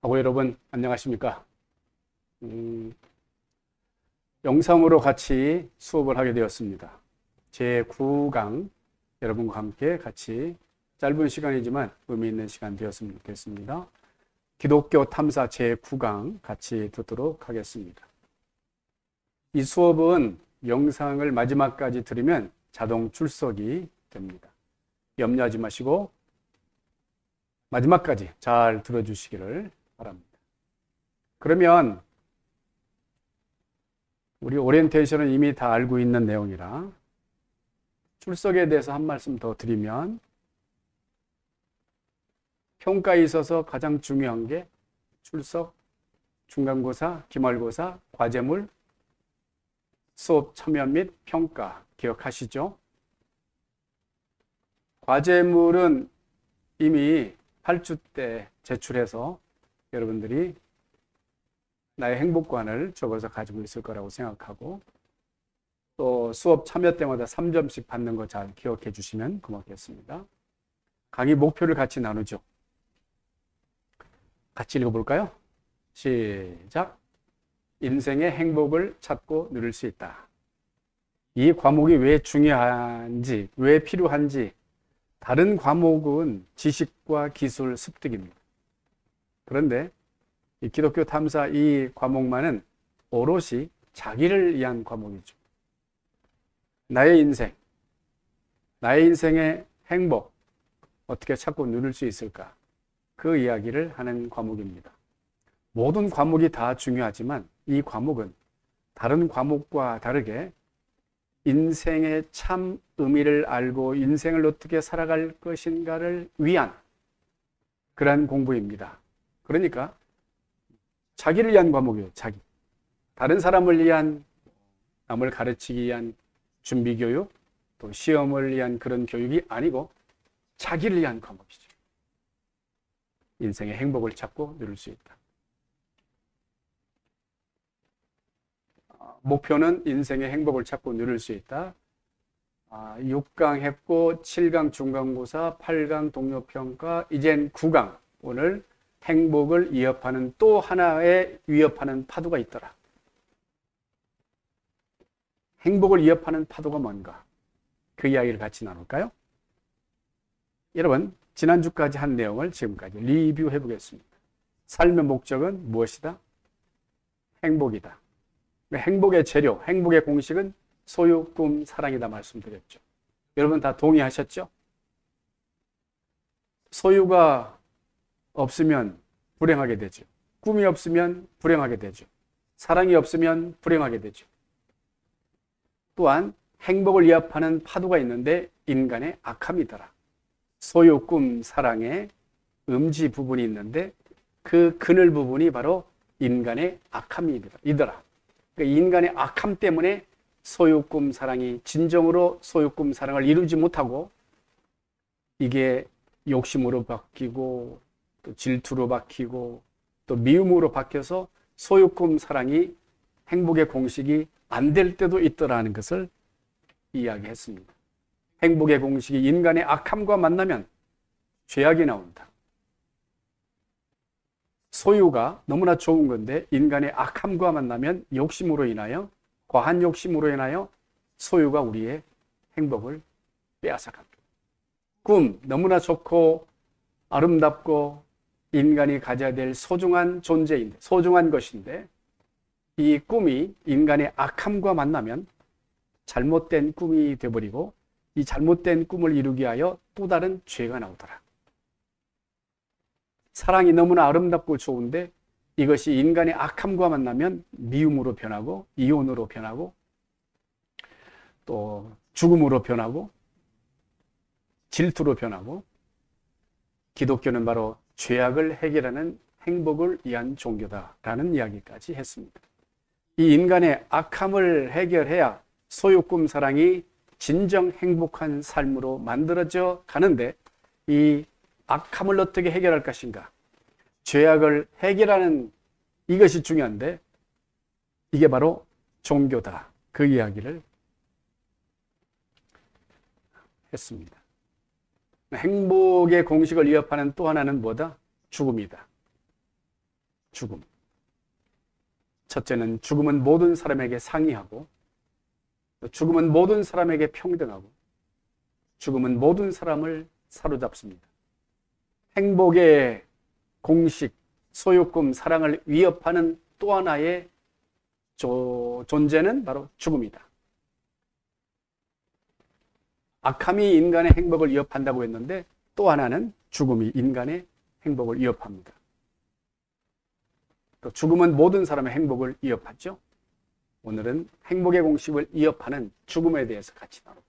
하고 여러분 안녕하십니까? 영상으로 같이 수업을 하게 되었습니다. 제9강 여러분과 함께 같이 짧은 시간이지만 의미 있는 시간 되었으면 좋겠습니다. 기독교 탐사 제9강 같이 듣도록 하겠습니다. 이 수업은 영상을 마지막까지 들으면 자동 출석이 됩니다. 염려하지 마시고 마지막까지 잘 들어주시기를 바랍니다. 그러면 우리 오리엔테이션은 이미 다 알고 있는 내용이라 출석에 대해서 한 말씀 더 드리면, 평가에 있어서 가장 중요한 게 출석, 중간고사, 기말고사, 과제물, 수업 참여 및 평가 기억하시죠? 과제물은 이미 8주 때 제출해서 여러분들이 나의 행복관을 적어서 가지고 있을 거라고 생각하고, 또 수업 참여 때마다 3점씩 받는 거 잘 기억해 주시면 고맙겠습니다. 강의 목표를 같이 나누죠. 같이 읽어볼까요? 시작. 인생의 행복을 찾고 누릴 수 있다. 이 과목이 왜 중요한지, 왜 필요한지, 다른 과목은 지식과 기술 습득입니다. 그런데 이 기독교 탐사 이 과목만은 오롯이 자기를 위한 과목이죠. 나의 인생, 나의 인생의 행복 어떻게 찾고 누릴 수 있을까? 그 이야기를 하는 과목입니다. 모든 과목이 다 중요하지만 이 과목은 다른 과목과 다르게 인생의 참 의미를 알고 인생을 어떻게 살아갈 것인가를 위한 그러한 공부입니다. 그러니까 자기를 위한 과목이에요. 자기. 다른 사람을 위한, 남을 가르치기 위한 준비교육, 또 시험을 위한 그런 교육이 아니고 자기를 위한 과목이죠. 인생의 행복을 찾고 누릴 수 있다. 목표는 인생의 행복을 찾고 누릴 수 있다. 6강 했고 7강 중간고사, 8강 동료평가, 이젠 9강. 오늘 행복을 위협하는 또 하나의 위협하는 파도가 있더라. 행복을 위협하는 파도가 뭔가? 그 이야기를 같이 나눌까요? 여러분, 지난주까지 한 내용을 지금까지 리뷰해 보겠습니다. 삶의 목적은 무엇이다? 행복이다. 행복의 재료, 행복의 공식은 소유, 꿈, 사랑이다 말씀드렸죠. 여러분 다 동의하셨죠? 소유가 없으면 불행하게 되죠. 꿈이 없으면 불행하게 되죠. 사랑이 없으면 불행하게 되죠. 또한 행복을 위협하는 파도가 있는데 인간의 악함이더라. 소유, 꿈, 사랑의 음지 부분이 있는데 그 그늘 부분이 바로 인간의 악함이더라. 그러니까 인간의 악함 때문에 소유, 꿈, 사랑이 진정으로 소유, 꿈, 사랑을 이루지 못하고 이게 욕심으로 바뀌고 또 질투로 바뀌고 또 미움으로 바뀌어서 소유, 꿈, 사랑이 행복의 공식이 안 될 때도 있더라는 것을 이야기했습니다. 행복의 공식이 인간의 악함과 만나면 죄악이 나온다. 소유가 너무나 좋은 건데 인간의 악함과 만나면 욕심으로 인하여, 과한 욕심으로 인하여 소유가 우리의 행복을 빼앗아갑니다. 꿈, 너무나 좋고 아름답고 인간이 가져야 될 소중한 존재인데, 소중한 것인데 이 꿈이 인간의 악함과 만나면 잘못된 꿈이 되어버리고 이 잘못된 꿈을 이루기 위하여 또 다른 죄가 나오더라. 사랑이 너무나 아름답고 좋은데 이것이 인간의 악함과 만나면 미움으로 변하고 이혼으로 변하고 또 죽음으로 변하고 질투로 변하고, 기독교는 바로 죄악을 해결하는 행복을 위한 종교다라는 이야기까지 했습니다. 이 인간의 악함을 해결해야 소유, 꿈, 사랑이 진정 행복한 삶으로 만들어져 가는데 이 악함을 어떻게 해결할 것인가? 죄악을 해결하는 이것이 중요한데 이게 바로 종교다. 그 이야기를 했습니다. 행복의 공식을 위협하는 또 하나는 뭐다? 죽음이다. 죽음. 첫째는 죽음은 모든 사람에게 상이하고, 죽음은 모든 사람에게 평등하고, 죽음은 모든 사람을 사로잡습니다. 행복의 공식, 소유금, 사랑을 위협하는 또 하나의 존재는 바로 죽음이다. 악함이 인간의 행복을 위협한다고 했는데 또 하나는 죽음이 인간의 행복을 위협합니다. 또 죽음은 모든 사람의 행복을 위협하죠. 오늘은 행복의 공식을 위협하는 죽음에 대해서 같이 나눕니다.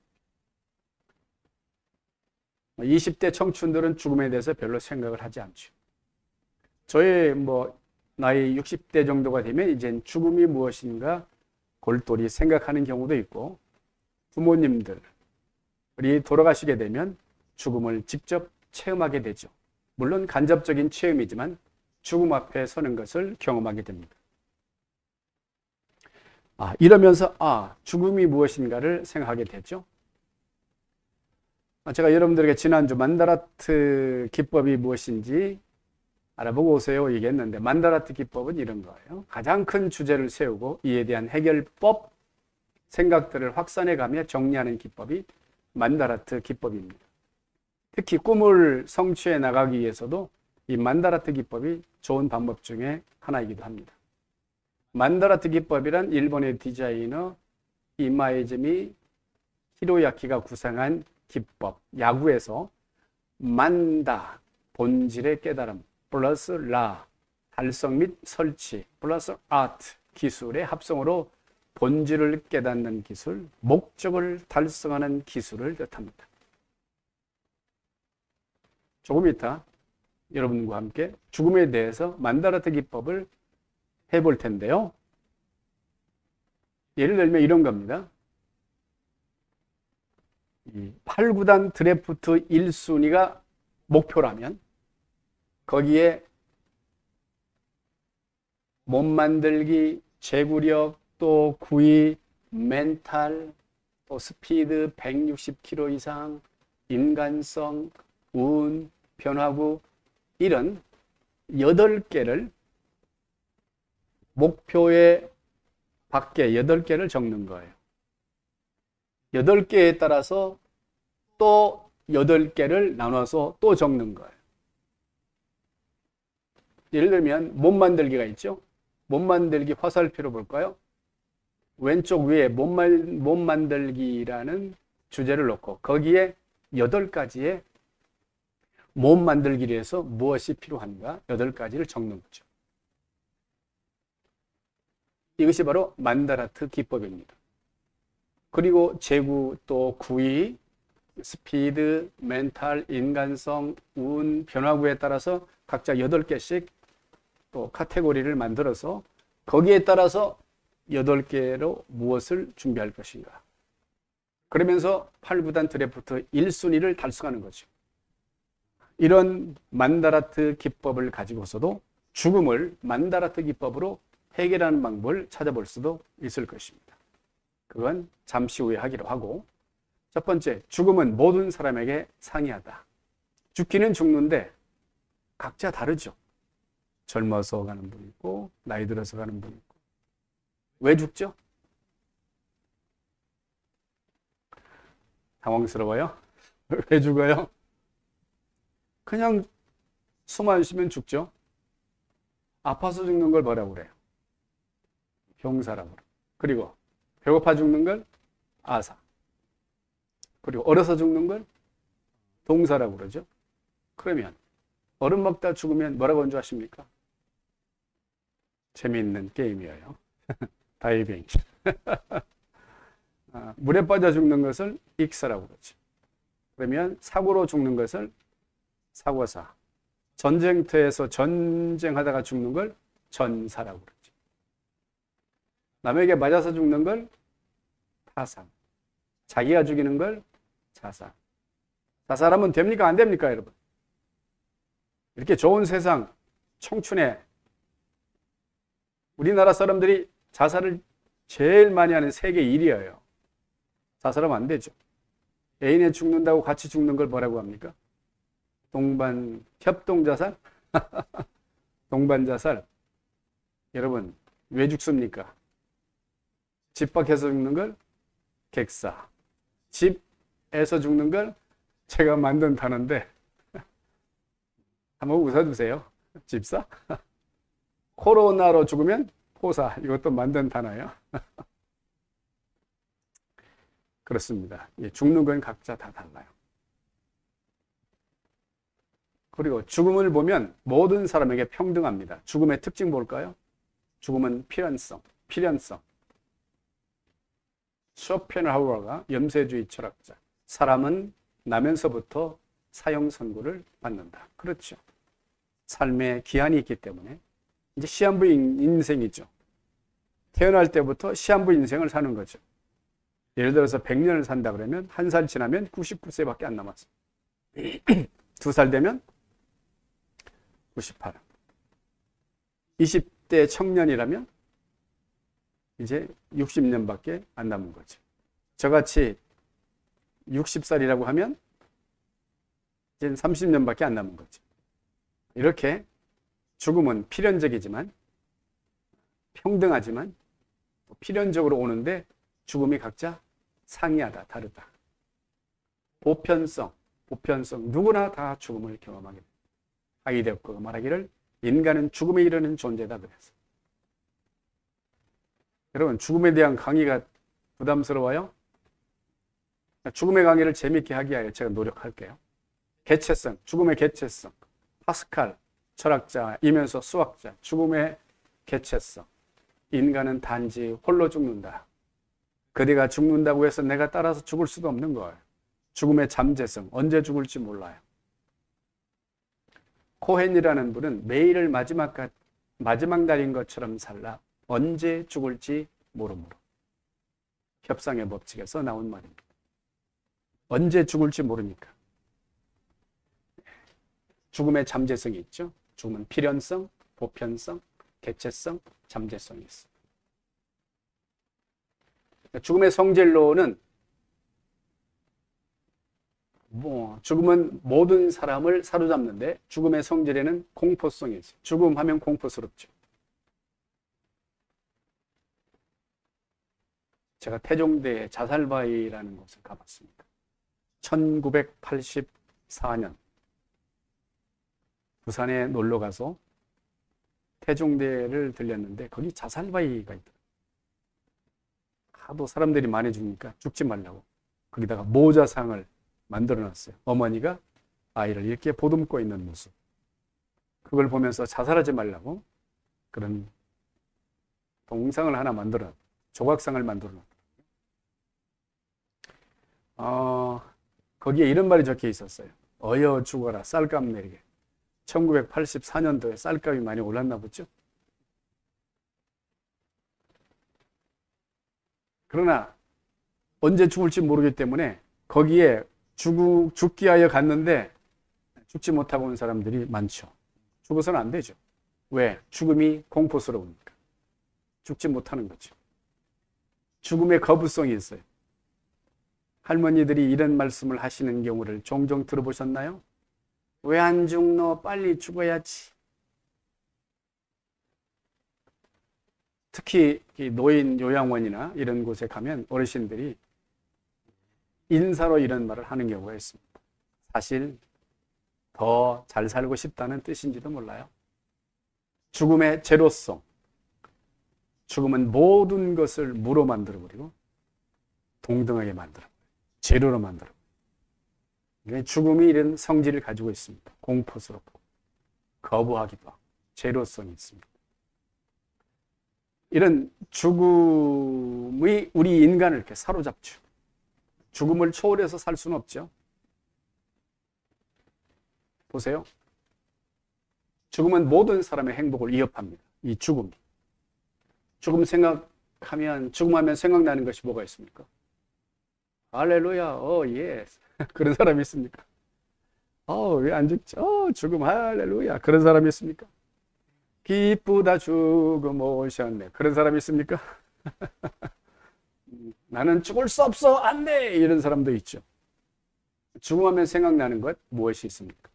20대 청춘들은 죽음에 대해서 별로 생각을 하지 않죠. 저의 나이 60대 정도가 되면 이젠 죽음이 무엇인가 골똘히 생각하는 경우도 있고, 부모님들이 돌아가시게 되면 죽음을 직접 체험하게 되죠. 물론 간접적인 체험이지만 죽음 앞에 서는 것을 경험하게 됩니다. 이러면서 죽음이 무엇인가를 생각하게 되죠. 제가 여러분들에게 지난주 만다라트 기법이 무엇인지 알아보고 오세요 얘기했는데, 만다라트 기법은 이런 거예요. 가장 큰 주제를 세우고 이에 대한 해결법, 생각들을 확산해가며 정리하는 기법이 만다라트 기법입니다. 특히 꿈을 성취해 나가기 위해서도 이 만다라트 기법이 좋은 방법 중에 하나이기도 합니다. 만다라트 기법이란 일본의 디자이너 이마에즈미 히로야키가 구상한 기법, 야구에서 만다, 본질의 깨달음, 플러스 라, 달성 및 설치, 플러스 아트, 기술의 합성으로 본질을 깨닫는 기술, 목적을 달성하는 기술을 뜻합니다. 조금 이따 여러분과 함께 죽음에 대해서 만다라트 기법을 해볼 텐데요. 예를 들면 이런 겁니다. 8, 9단 드래프트 1순위가 목표라면 거기에 몸 만들기, 제구력, 또 구위, 멘탈, 또 스피드 160km 이상, 인간성, 운, 변화구, 이런 8개를 목표의 밖에 8개를 적는 거예요. 8개에 따라서 또 8개를 나눠서 또 적는 거예요. 예를 들면 몸 만들기가 있죠. 몸 만들기 화살표로 볼까요? 왼쪽 위에 몸 만들기라는 주제를 놓고 거기에 8가지의 몸 만들기를 위해서 무엇이 필요한가 8가지를 적는 거죠. 이것이 바로 만다라트 기법입니다. 그리고 제구, 또 구위, 스피드, 멘탈, 인간성, 운, 변화구에 따라서 각자 8개씩 또 카테고리를 만들어서 거기에 따라서 8개로 무엇을 준비할 것인가. 그러면서 8, 9단 드래프트 1순위를 달성하는 거죠. 이런 만다라트 기법을 가지고서도 죽음을 만다라트 기법으로 해결하는 방법을 찾아볼 수도 있을 것입니다. 그건 잠시 후에 하기로 하고, 첫 번째, 죽음은 모든 사람에게 상이하다. 죽기는 죽는데 각자 다르죠. 젊어서 가는 분 있고 나이 들어서 가는 분 있고. 왜 죽죠? 당황스러워요? 왜 죽어요? 그냥 숨 안 쉬면 죽죠. 아파서 죽는 걸 뭐라고 그래요? 병사라고 그래요. 그리고 배고파 죽는 걸 아사. 그리고 얼어서 죽는 걸 동사라고 그러죠. 그러면 얼음 먹다 죽으면 뭐라고 한 줄 아십니까? 재미있는 게임이에요. 다이빙. 물에 빠져 죽는 것을 익사라고 그러죠. 그러면 사고로 죽는 것을 사고사. 전쟁터에서 전쟁하다가 죽는 걸 전사라고 그러죠. 남에게 맞아서 죽는 걸 타산. 자기가 죽이는 걸 자살. 자살하면 됩니까? 안 됩니까, 여러분? 이렇게 좋은 세상, 청춘에 우리나라 사람들이 자살을 제일 많이 하는 세계 1위예요. 자살하면 안 되죠. 애인에 죽는다고 같이 죽는 걸 뭐라고 합니까? 협동자살? 동반자살? 여러분, 왜 죽습니까? 집 밖에서 죽는 걸 객사. 집에서 죽는 걸 제가 만든 단어인데, 한번 웃어주세요. 집사? 코로나로 죽으면 포사. 이것도 만든 단어예요. 그렇습니다. 죽는 건 각자 다 달라요. 그리고 죽음을 보면 모든 사람에게 평등합니다. 죽음의 특징 뭘까요? 죽음은 필연성. 쇼펜하우어가 염세주의 철학자. 사람은 나면서부터 사형 선고를 받는다. 그렇죠. 삶에 기한이 있기 때문에 이제 시한부 인생이죠. 태어날 때부터 시한부 인생을 사는 거죠. 예를 들어서 100년을 산다 그러면 1살 지나면 99세밖에 안 남았어요. 2살 되면 98. 20대 청년이라면 이제 60년밖에 안 남은 거죠. 저같이 60살이라고 하면 이제 30년밖에 안 남은 거죠. 이렇게 죽음은 필연적이지만 평등하지만 필연적으로 오는데 죽음이 각자 상이하다, 다르다. 보편성, 누구나 다 죽음을 경험하게 됩니다. 하이데거가 말하기를 인간은 죽음에 이르는 존재다 그래서. 여러분, 죽음에 대한 강의가 부담스러워요? 죽음의 강의를 재미있게 하기 위하여 제가 노력할게요. 개체성, 죽음의 개체성. 파스칼 철학자이면서 수학자, 죽음의 개체성. 인간은 단지 홀로 죽는다. 그대가 죽는다고 해서 내가 따라서 죽을 수도 없는 거예요. 죽음의 잠재성, 언제 죽을지 몰라요. 코헨이라는 분은 매일을 마지막 날인 것처럼 살라. 언제 죽을지 모르므로. 협상의 법칙에서 나온 말입니다. 언제 죽을지 모르니까. 죽음의 잠재성이 있죠. 죽음은 필연성, 보편성, 개체성, 잠재성이 있습니다. 죽음의 성질로는 죽음은 모든 사람을 사로잡는데 죽음의 성질에는 공포성이 있어요. 죽음하면 공포스럽죠. 제가 태종대에 자살바위라는 곳을 가봤습니다. 1984년 부산에 놀러 가서 태종대를 들렸는데 거기 자살바위가 있더라고요. 하도 사람들이 많이 죽으니까 죽지 말라고 거기다가 모자상을 만들어 놨어요. 어머니가 아이를 이렇게 보듬고 있는 모습. 그걸 보면서 자살하지 말라고 그런 동상을 하나 만들어, 조각상을 만들어 놨더라고요. 거기에 이런 말이 적혀 있었어요. 어여 죽어라 쌀값 내리게. 1984년도에 쌀값이 많이 올랐나 보죠. 그러나 언제 죽을지 모르기 때문에 거기에 죽기 위하여 갔는데 죽지 못하고 온 사람들이 많죠. 죽어서는 안 되죠. 왜? 죽음이 공포스러우니까. 죽지 못하는 거죠. 죽음의 거부성이 있어요. 할머니들이 이런 말씀을 하시는 경우를 종종 들어보셨나요? 왜 안 죽노? 빨리 죽어야지. 특히 노인 요양원이나 이런 곳에 가면 어르신들이 인사로 이런 말을 하는 경우가 있습니다. 사실 더 잘 살고 싶다는 뜻인지도 몰라요. 죽음의 제로성. 죽음은 모든 것을 무로 만들어버리고 동등하게 만들어버려요. 재료로 만들어버려요. 죽음이 이런 성질을 가지고 있습니다. 공포스럽고 거부하기도 하고 제로성이 있습니다. 이런 죽음이 우리 인간을 이렇게 사로잡죠. 죽음을 초월해서 살 수는 없죠. 보세요. 죽음은 모든 사람의 행복을 위협합니다. 이 죽음이. 죽음하면 생각나는 것이 뭐가 있습니까? 할렐루야, 예. 그런 사람이 있습니까? 왜 안 죽죠? 죽음, 할렐루야. 그런 사람이 있습니까? 기쁘다 죽음 오셨네. 그런 사람이 있습니까? 나는 죽을 수 없어. 안 돼. 이런 사람도 있죠. 죽음하면 생각나는 것 무엇이 있습니까?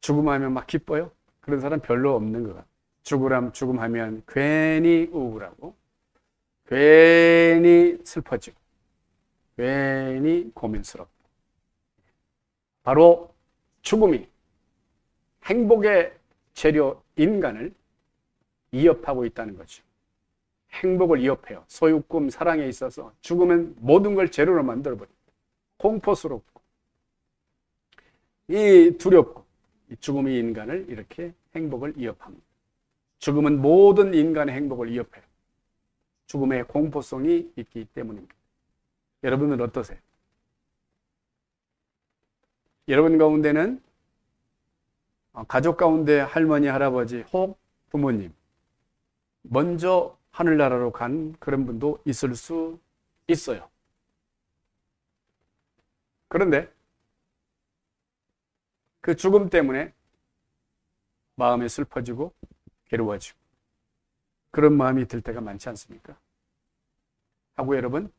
죽음하면 막 기뻐요? 그런 사람 별로 없는 것 같아요. 죽음하면 괜히 우울하고, 괜히 슬퍼지고, 괜히 고민스럽고. 바로 죽음이 행복의 재료 인간을 위협하고 있다는 거죠. 행복을 위협해요. 소유, 꿈, 사랑에 있어서 죽으면 모든 걸 재료로 만들어버려요. 공포스럽고, 이 두렵고, 이 죽음이 인간을 이렇게 행복을 위협합니다. 죽음은 모든 인간의 행복을 위협해요. 죽음의 공포성이 있기 때문입니다. 여러분은 어떠세요? 여러분 가운데는 가족 가운데 할머니, 할아버지, 혹 부모님 먼저 하늘나라로 간 그런 분도 있을 수 있어요. 그런데 그 죽음 때문에 마음이 슬퍼지고 괴로워지고 그런 마음이 들 때가 많지 않습니까? 하고 여러분,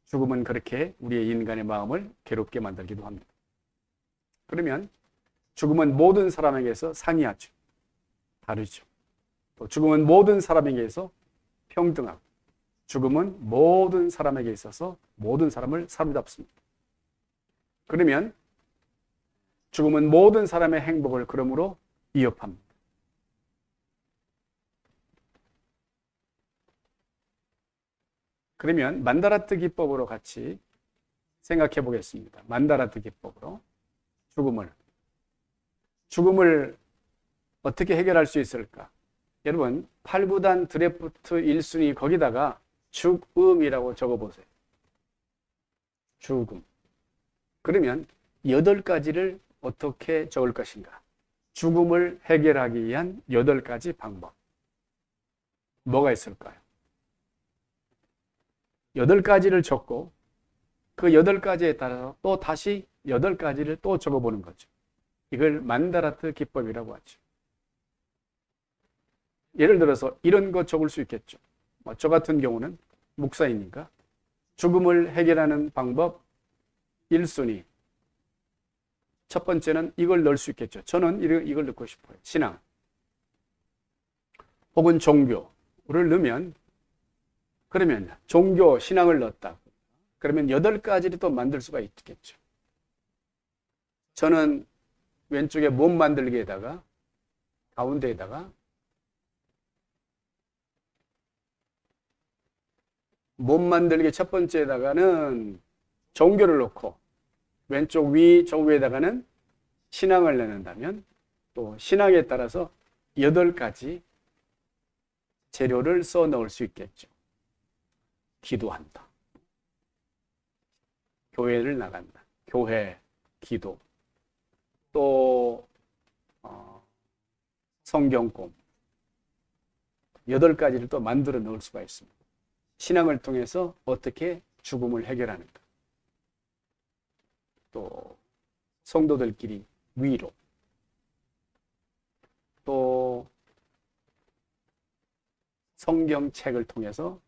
죽음은 그렇게 우리의 인간의 마음을 괴롭게 만들기도 합니다. 그러면 죽음은 모든 사람에게서 상이하죠. 다르죠. 또 죽음은 모든 사람에게서 평등하고, 죽음은 모든 사람에게 있어서 모든 사람을 사로잡습니다. 그러면 죽음은 모든 사람의 행복을 그러므로 위협합니다. 그러면 만다라트 기법으로 같이 생각해 보겠습니다. 만다라트 기법으로 죽음을 어떻게 해결할 수 있을까? 여러분, 8구단 드래프트 1순위 거기다가 죽음이라고 적어보세요. 죽음. 그러면 8가지를 어떻게 적을 것인가? 죽음을 해결하기 위한 8가지 방법. 뭐가 있을까요? 8가지를 적고 그 8가지에 따라서 또 다시 8가지를 또 적어보는 거죠. 이걸 만다라트 기법이라고 하죠. 예를 들어서 이런 거 적을 수 있겠죠. 저 같은 경우는 목사이니까 죽음을 해결하는 방법 1순위. 첫 번째는 이걸 넣을 수 있겠죠. 저는 이걸 넣고 싶어요. 신앙 혹은 종교를 넣으면, 그러면 종교, 신앙을 넣었다. 그러면 8가지를 또 만들 수가 있겠죠. 저는 왼쪽에 몸 만들기에다가 가운데에다가 몸 만들기 첫 번째에다가는 종교를 넣고 왼쪽 위, 저 위에다가는 신앙을 넣는다면 또 신앙에 따라서 8가지 재료를 써 넣을 수 있겠죠. 기도한다. 교회를 나간다. 교회, 기도. 또 성경꼼. 8가지를 또 만들어 넣을 수가 있습니다. 신앙을 통해서 어떻게 죽음을 해결하는가. 또 성도들끼리 위로. 또 성경책을 통해서,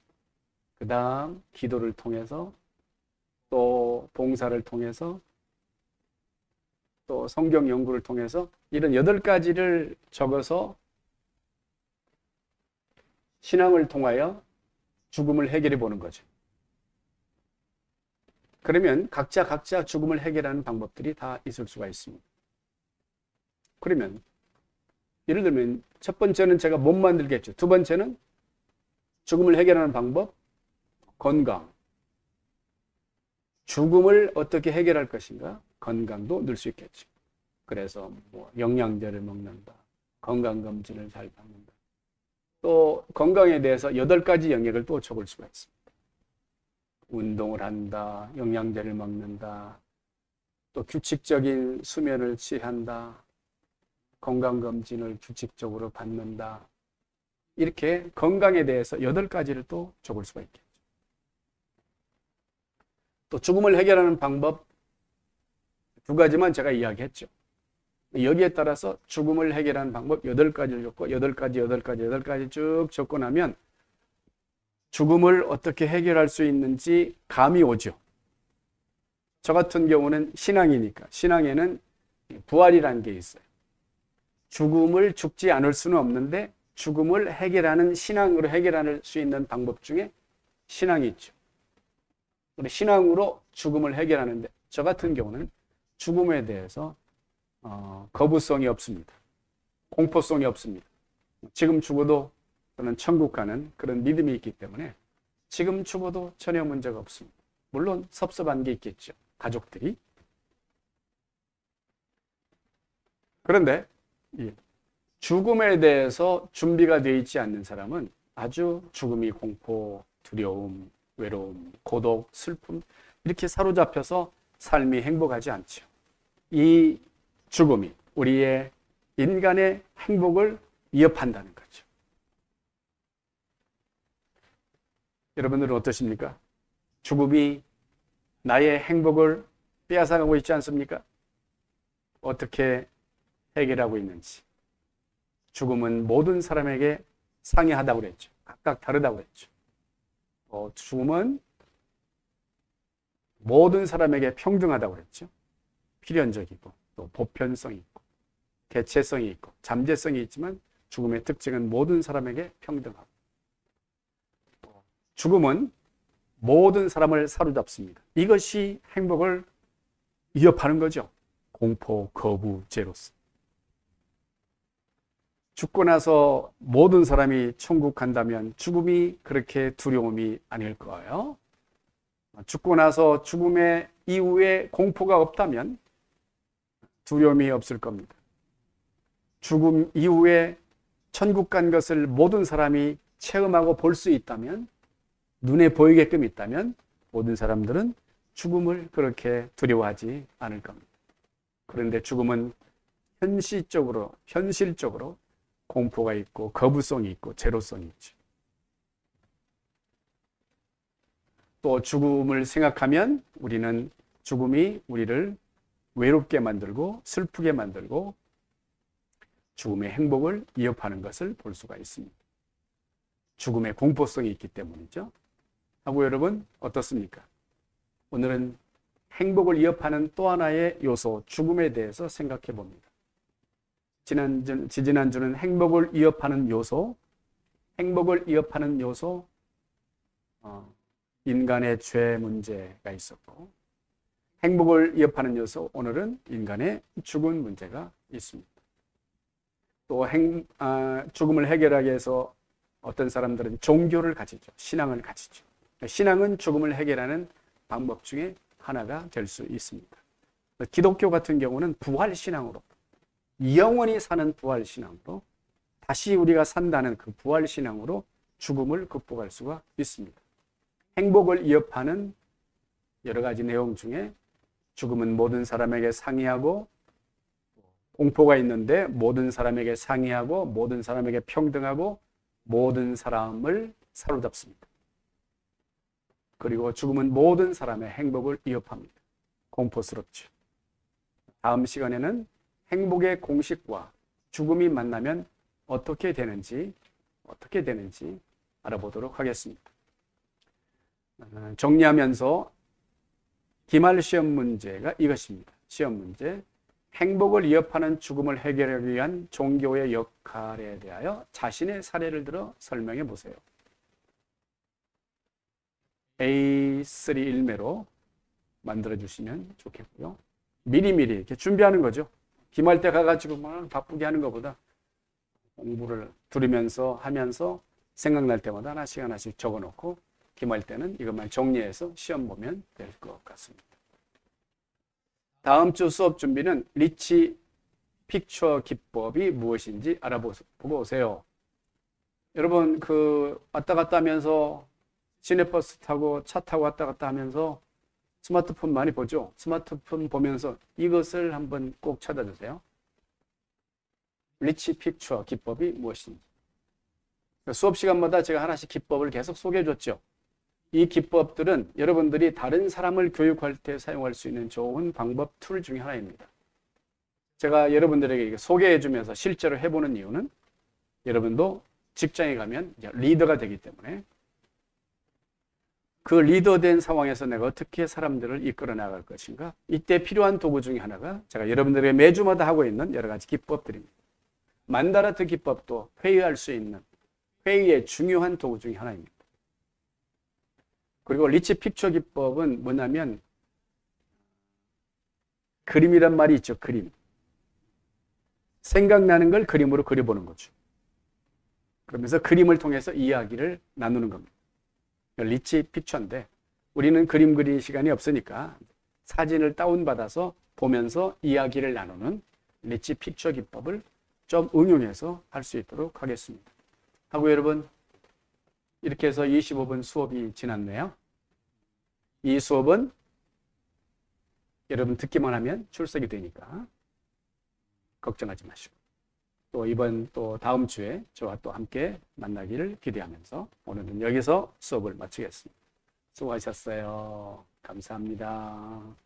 그 다음 기도를 통해서, 또 봉사를 통해서, 또 성경 연구를 통해서 이런 8가지를 적어서 신앙을 통하여 죽음을 해결해 보는 거죠. 그러면 각자 죽음을 해결하는 방법들이 다 있을 수가 있습니다. 그러면 예를 들면 첫 번째는 제가 몸 만들겠죠. 두 번째는 죽음을 해결하는 방법, 건강. 죽음을 어떻게 해결할 것인가? 건강도 넣을 수 있겠죠. 그래서 영양제를 먹는다. 건강검진을 잘 받는다. 또 건강에 대해서 8가지 영역을 또 적을 수가 있습니다. 운동을 한다. 영양제를 먹는다. 또 규칙적인 수면을 취한다. 건강검진을 규칙적으로 받는다. 이렇게 건강에 대해서 8가지를 또 적을 수가 있겠죠. 또 죽음을 해결하는 방법 2가지만 제가 이야기했죠. 여기에 따라서 죽음을 해결하는 방법 8가지를 적고 8가지 쭉 적고 나면 죽음을 어떻게 해결할 수 있는지 감이 오죠. 저 같은 경우는 신앙이니까 신앙에는 부활이라는 게 있어요. 죽음을 죽지 않을 수는 없는데 죽음을 해결하는 신앙으로 해결할 수 있는 방법 중에 신앙이 있죠. 신앙으로 죽음을 해결하는데 저 같은 경우는 죽음에 대해서 거부성이 없습니다. 공포성이 없습니다. 지금 죽어도 저는 천국 가는 그런 믿음이 있기 때문에 지금 죽어도 전혀 문제가 없습니다. 물론 섭섭한 게 있겠죠. 가족들이. 그런데 죽음에 대해서 준비가 되어 있지 않는 사람은 아주 죽음이 공포, 두려움, 외로움, 고독, 슬픔 이렇게 사로잡혀서 삶이 행복하지 않죠. 이 죽음이 우리의 인간의 행복을 위협한다는 거죠. 여러분들은 어떠십니까? 죽음이 나의 행복을 빼앗아가고 있지 않습니까? 어떻게 해결하고 있는지. 죽음은 모든 사람에게 상이하다고 그랬죠. 각각 다르다고 그랬죠. 죽음은 모든 사람에게 평등하다고 그랬죠. 필연적이고 또 보편성이 있고 개체성이 있고 잠재성이 있지만 죽음의 특징은 모든 사람에게 평등하고 죽음은 모든 사람을 사로잡습니다. 이것이 행복을 위협하는 거죠. 공포, 거부죄로서. 죽고 나서 모든 사람이 천국 간다면 죽음이 그렇게 두려움이 아닐 거예요. 죽고 나서 죽음의 이후에 공포가 없다면 두려움이 없을 겁니다. 죽음 이후에 천국 간 것을 모든 사람이 체험하고 볼 수 있다면, 눈에 보이게끔 있다면 모든 사람들은 죽음을 그렇게 두려워하지 않을 겁니다. 그런데 죽음은 현실적으로 공포가 있고 거부성이 있고 제로성이 있죠. 또 죽음을 생각하면 우리는 죽음이 우리를 외롭게 만들고 슬프게 만들고 죽음의 행복을 위협하는 것을 볼 수가 있습니다. 죽음의 공포성이 있기 때문이죠. 하고 여러분 어떻습니까? 오늘은 행복을 위협하는 또 하나의 요소, 죽음에 대해서 생각해 봅니다. 지지난주는 행복을 위협하는 요소, 인간의 죄 문제가 있었고, 행복을 위협하는 요소, 오늘은 인간의 죽은 문제가 있습니다. 또 죽음을 해결하기 위해서 어떤 사람들은 종교를 가지죠. 신앙을 가지죠. 신앙은 죽음을 해결하는 방법 중에 하나가 될 수 있습니다. 기독교 같은 경우는 부활신앙으로, 영원히 사는 부활신앙으로, 다시 우리가 산다는 그 부활신앙으로 죽음을 극복할 수가 있습니다. 행복을 위협하는 여러 가지 내용 중에 죽음은 모든 사람에게 상이하고, 공포가 있는데 모든 사람에게 상이하고, 모든 사람에게 평등하고, 모든 사람을 사로잡습니다. 그리고 죽음은 모든 사람의 행복을 위협합니다. 공포스럽죠. 다음 시간에는 행복의 공식과 죽음이 만나면 어떻게 되는지 알아보도록 하겠습니다. 정리하면서 기말 시험 문제가 이것입니다. 시험 문제. 행복을 위협하는 죽음을 해결하기 위한 종교의 역할에 대하여 자신의 사례를 들어 설명해 보세요. A3 일매로 만들어 주시면 좋겠고요. 미리미리 이렇게 준비하는 거죠. 기말 때 가가지고 막 바쁘게 하는 것보다 공부를 들으면서 하면서 생각날 때마다 하나씩 적어 놓고 기말 때는 이것만 정리해서 시험 보면 될 것 같습니다. 다음 주 수업 준비는 리치 픽처 기법이 무엇인지 알아보고 오세요. 여러분 왔다 갔다 하면서 시내버스 타고 차 타고 왔다 갔다 하면서 스마트폰 많이 보죠. 스마트폰 보면서 이것을 한번 꼭 찾아주세요. 리치 픽처 기법이 무엇인지. 수업 시간마다 제가 하나씩 기법을 계속 소개해 줬죠. 이 기법들은 여러분들이 다른 사람을 교육할 때 사용할 수 있는 좋은 방법 툴 중에 하나입니다. 제가 여러분들에게 소개해 주면서 실제로 해보는 이유는 여러분도 직장에 가면 리더가 되기 때문에 그 리더된 상황에서 내가 어떻게 사람들을 이끌어 나갈 것인가, 이때 필요한 도구 중에 하나가 제가 여러분들에게 매주마다 하고 있는 여러 가지 기법들입니다. 만다라트 기법도 회의할 수 있는 회의의 중요한 도구 중에 하나입니다. 그리고 리치 픽처 기법은 뭐냐면 그림이란 말이 있죠. 그림. 생각나는 걸 그림으로 그려보는 거죠. 그러면서 그림을 통해서 이야기를 나누는 겁니다. 리치 픽처인데 우리는 그림 그리는 시간이 없으니까 사진을 다운받아서 보면서 이야기를 나누는 리치 픽처 기법을 좀 응용해서 할 수 있도록 하겠습니다. 하고 여러분, 이렇게 해서 25분 수업이 지났네요. 이 수업은 여러분 듣기만 하면 출석이 되니까 걱정하지 마시고 또 이번 또 다음 주에 저와 또 함께 만나기를 기대하면서 오늘은 여기서 수업을 마치겠습니다. 수고하셨어요. 감사합니다.